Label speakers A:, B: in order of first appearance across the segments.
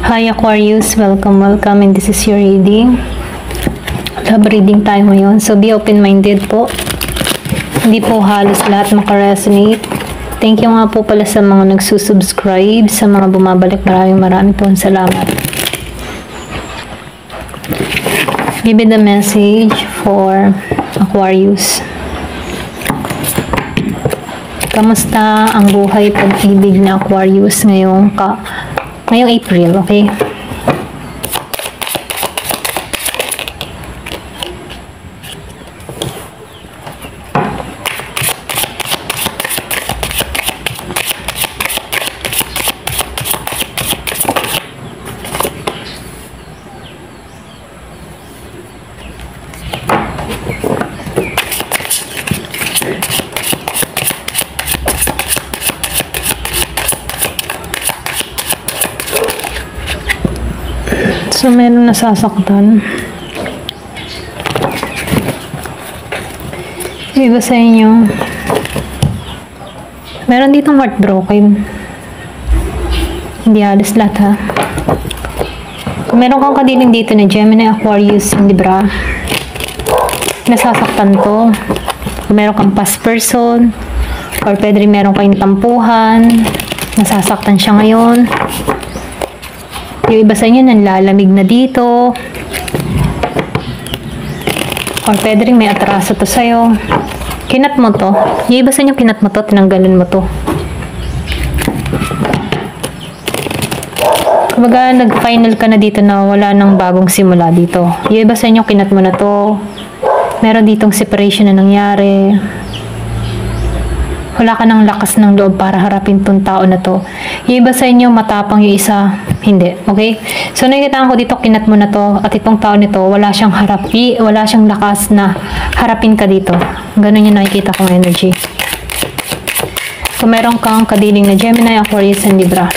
A: Hi Aquarius, welcome and this is your reading. Love reading tayo ngayon, so be open-minded po. Hindi po halos lahat makaresonate. Thank you nga po pala sa mga nagsusubscribe, sa mga bumabalik, maraming po salamat. Give me the message for Aquarius. Kamusta ang buhay pag-ibig na Aquarius ngayong April, okay? So, meron nasasaktan. Iba sa inyo. Meron ditong heartbroken. Hindi halos lahat, ha. Kung meron kang kadiling dito na Gemini, Aquarius, Libra, nasasaktan to. Kung meron kang past person, or pwede rin meron kayong tampuhan, nasasaktan siya ngayon. Yung iba sa inyo nanlalamig na dito. Or pwede rin may atraso to sa'yo. Kinat mo to. Yung iba sa inyo kinat mo to, tinanggalan mo to. Kumbaga nag-final ka na dito na wala nang bagong simula dito. Yung iba sa inyo kinat mo na to. Meron ditong separation na nangyari. Wala ka ng lakas ng loob para harapin tong tao na to. Yung iba sa inyo, matapang, yung isa, hindi. Okay? So, nakikita ko dito, kinat mo na to, at itong tao nito, wala siyang wala siyang lakas na harapin ka dito. Ganun yung nakikita kong energy. So, meron kang kadiling na Gemini, Aquarius, and Libra.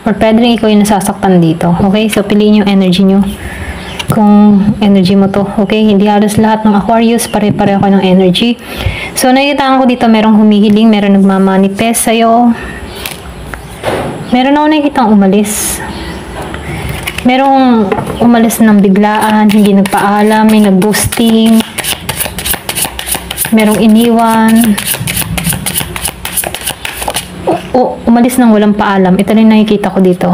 A: Or pwede rin ikaw yung nasasaktan dito. Okay? So, piliin yung energy nyo. Kung energy mo to, okay? Hindi halos lahat ng Aquarius, pare-pareho ka ng energy. So, nakikita ko dito, merong humihiling, meron nagmamanifest sa'yo. Meron ako nakikita umalis. Merong umalis ng biglaan, hindi nagpaalam, may nag-boosting. Merong iniwan. Umalis ng walang paalam. Ito lang nakikita ko dito.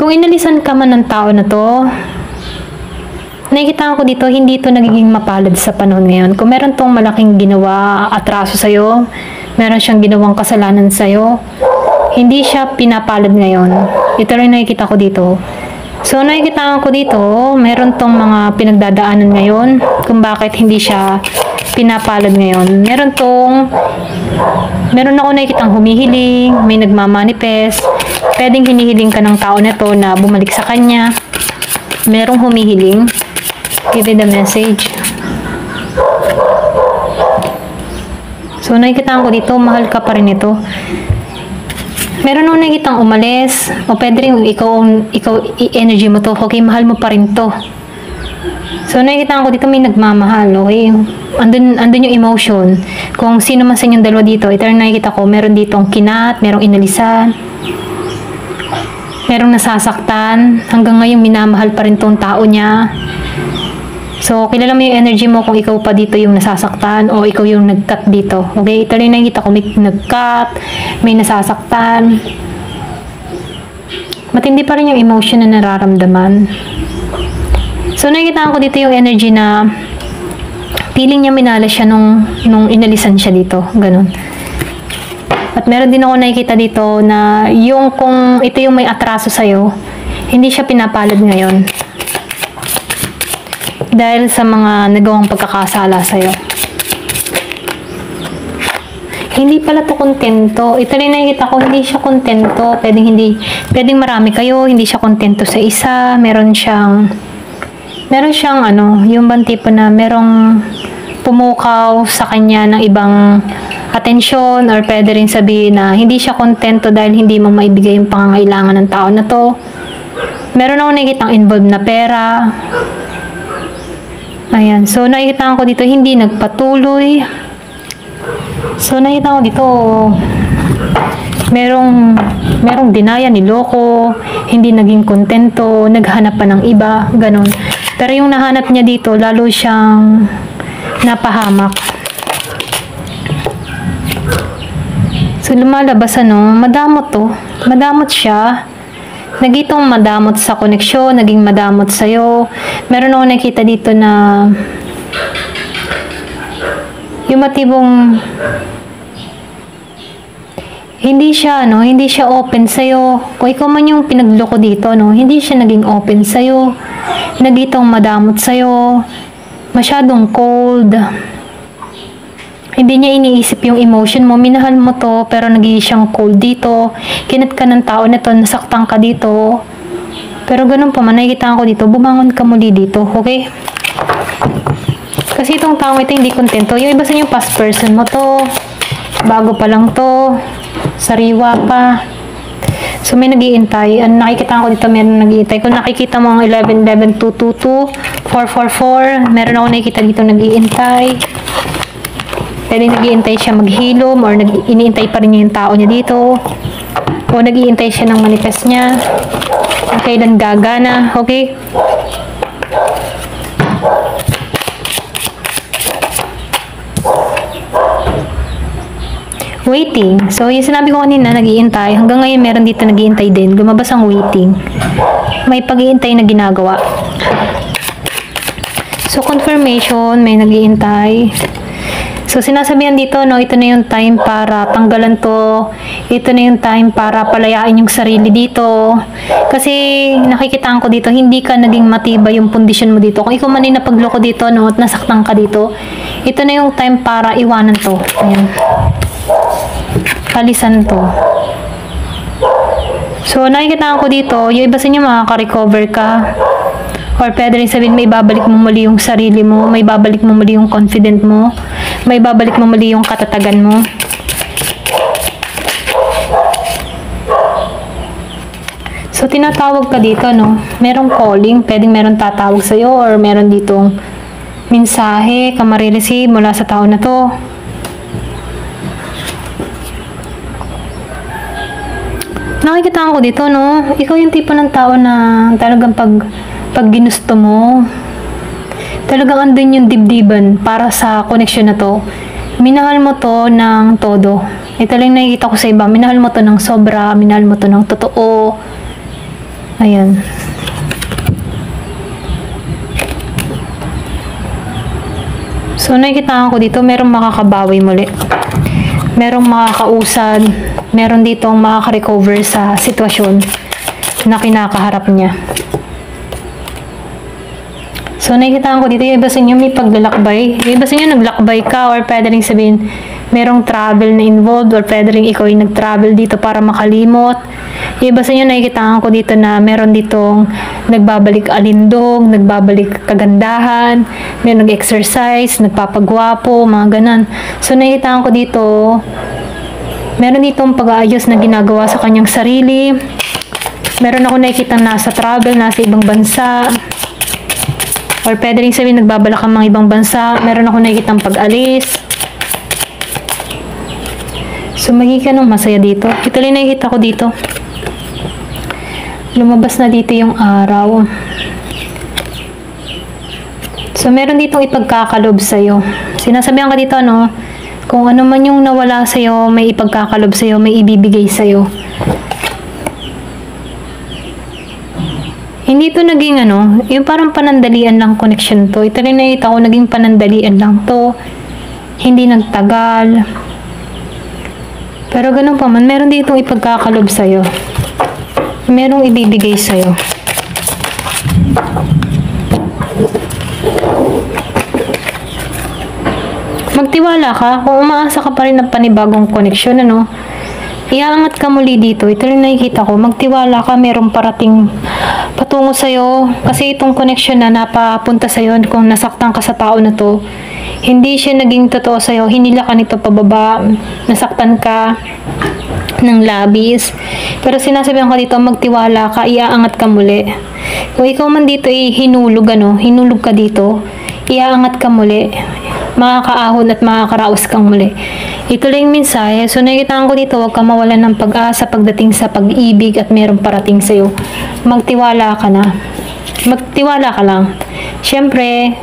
A: Kung inalisan ka man ng tao na to, nakikita ko dito, hindi ito nagiging mapalad sa panahon ngayon. Kung meron tong malaking ginawa, atraso sa'yo, meron siyang ginawang kasalanan sa'yo, hindi siya pinapalad ngayon. Ito rin nakikita ko dito. So, nakikita ko dito, meron tong mga pinagdadaanan ngayon, kung bakit hindi siya pinapalad ngayon. Meron ako nakikitang humihiling, may nagmamanifest, pwedeng hinihiling ka ng tao na to na bumalik sa kanya. Merong humihiling. Give it the message. So, nakikita ko dito, mahal ka pa rin ito. Meron ako nakikitang umalis, o pwede rin ikaw energy mo to, okay, mahal mo pa rin to. So, nakikita ko dito, may nagmamahal, okay? Andun yung emotion. Kung sino man sa inyong dalawa dito, ito rin nakikita ko, meron ditong kinat, merong inalisan, merong nasasaktan, hanggang ngayon minamahal pa rin tong tao niya. So, kilala mo yung energy mo kung ikaw pa dito yung nasasaktan o ikaw yung nag-cut dito. Okay? Ito rin nakikita ko, may nag-cut, may nasasaktan. Matindi pa rin yung emotion na nararamdaman. So, nakikita ko dito yung energy na feeling niya minala siya nung inalisan siya dito. Ganon. At meron din ako nakikita dito na yung kung ito yung may atraso sa'yo, hindi siya pinapalad ngayon. Dahil sa mga nagawang pagkakasala sa'yo. Hindi pala to kontento. Ito rin nakikita ko, hindi siya kontento. Pwedeng marami kayo, hindi siya kontento sa isa. Meron siyang yung bang tipo na merong pumukaw sa kanya ng ibang atensyon, or pwede rin sabihin na hindi siya kontento dahil hindi mo maibigay yung pangangailangan ng tao na to. Meron ako nakikitang involved na pera. Ayan. So, nakikita ko dito, hindi nagpatuloy. So, nakita ko dito, merong dinaya, niloko, hindi naging kontento, naghanap pa ng iba, ganon. Pero yung nahanap niya dito, lalo siyang napahamak. So, lumalabas madamot to. Madamot siya. Nagitong madamot sa koneksyon, naging madamot sa'yo. Meron ako nakita dito na yung matibong hindi siya open sa'yo. Kung ikaw man yung pinagloko dito, hindi siya naging open sa'yo. Nagitong madamot sa'yo. Masyadong cold. Hindi niya iniisip yung emotion mo. Minahal mo to, pero naging siyang cold dito. Kinat ka ng tao na to, nasaktan ka dito. Pero ganun pa man, nakikita ko dito, bumangon ka muli dito, okay? Kasi itong tao ito hindi kontento. Yung iba sa yung past person mo to. Bago pa lang to. Sariwa pa. So, may nag-iintay. Nakikita ko dito, meron nag-iintay. Kung nakikita mo ang 11, 11, 2, 2, 2, 4, 4, 4, meron ako nakikita dito nag-iintay. Pwede nag-iintay siya maghilom or iniintay pa rin niya yung tao niya dito. O nag-iintay siya ng manifest niya. Kailan gagana. Okay? Waiting. So, yung sinabi ko kanina, nag-iintay. Hanggang ngayon, meron dito nag-iintay din. Lumabas ang waiting. May pag-iintay na ginagawa. So, confirmation, may nag-iintay. So, sinasabihan dito, ito na yung time para tanggalan to. Ito na yung time para palayain yung sarili dito. Kasi, nakikitaan ko dito, hindi ka naging matibay yung pundisyon mo dito. Kung ikaw man ay napagloko dito, at nasaktan ka dito, ito na yung time para iwanan to. Ayan. Kalisan to. So, nakikita ko dito, yung iba sa inyo makaka-recover ka. Or pwede rin sabihin, may babalik mo muli yung sarili mo, may babalik mo muli yung confident mo, may babalik mo muli yung katatagan mo. So, tinatawag ka dito, merong calling, pwedeng meron tatawag sa'yo, or meron ditong mensahe ka marireceive mula sa tao na to. Nakikita ko dito, ikaw yung tipo ng tao na talagang pag ginusto mo, talagang andun yung dibdiban para sa connection na to. Minahal mo to ng todo. Ito lang nakikita ko sa iba. Minahal mo to ng sobra, minahal mo to ng totoo. Ayan. So, nakikita ko dito, merong makakabawi muli. Merong makakausad. Meron ditong makaka-recover sa sitwasyon na kinakaharap niya. So, nakikita ko dito, yung iba sa inyo may paglalakbay. Yung iba sa inyo naglakbay ka, or pwede rin sabihin, merong travel na involved, or pwede rin ikaw yung nag-travel dito para makalimot. Yung iba sa inyo, nakikita ko dito na meron ditong nagbabalik alindog, nagbabalik kagandahan, may nag-exercise, nagpapagwapo, mga ganan. So, nakikita ko dito, meron ditong pag-aayos na ginagawa sa kanyang sarili. Meron ako nakikita nasa travel, nasa ibang bansa. Or pwede rin sabihin, nagbabalak ang mga ibang bansa. Meron ako nakikitang pag-alis. So, magiging ka nung masaya dito. Ito lang nakikita ko dito. Lumabas na dito yung araw. So, meron ditong ipagkakalob sa'yo. Sinasabihan ka dito, kung ano man yung nawala sa'yo, may ipagkakalob sa'yo, may ibibigay sa'yo. Hindi ito naging yung parang panandalian lang connection to. Ito rin nakita ko, naging panandalian lang to. Hindi nagtagal. Pero ganun pa man, meron ditong ipagkakalob sa'yo. Merong ibibigay sa'yo. Magtiwala ka, kung umaasa ka pa rin ng panibagong connection, iaangat ka muli dito. Ito rin nakikita ko, magtiwala ka, merong parating patungo sa'yo. Kasi itong connection na napapunta sa'yo, kung nasaktan ka sa tao na to, hindi siya naging totoo sa'yo, hinila ka nito pababa, nasaktan ka ng labis. Pero sinasabihan ko dito, magtiwala ka, iaangat ka muli. Kung ikaw man dito hinulog ka dito, iaangat ka muli. makakaahon at makakaraos kang muli. Ito lang yung mensahe. So nakikitaan ko dito, huwag ka mawalan ng pag-asa pagdating sa pag-ibig at meron parating sa'yo. Magtiwala ka na. Magtiwala ka lang. Siyempre,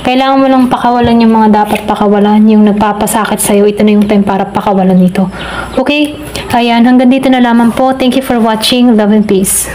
A: kailangan mo lang pakawalan yung mga dapat pakawalan, yung nagpapasakit sa'yo. Ito na yung time para pakawalan nito. Okay? Ayan, hanggang dito na lamang po. Thank you for watching. Love and peace.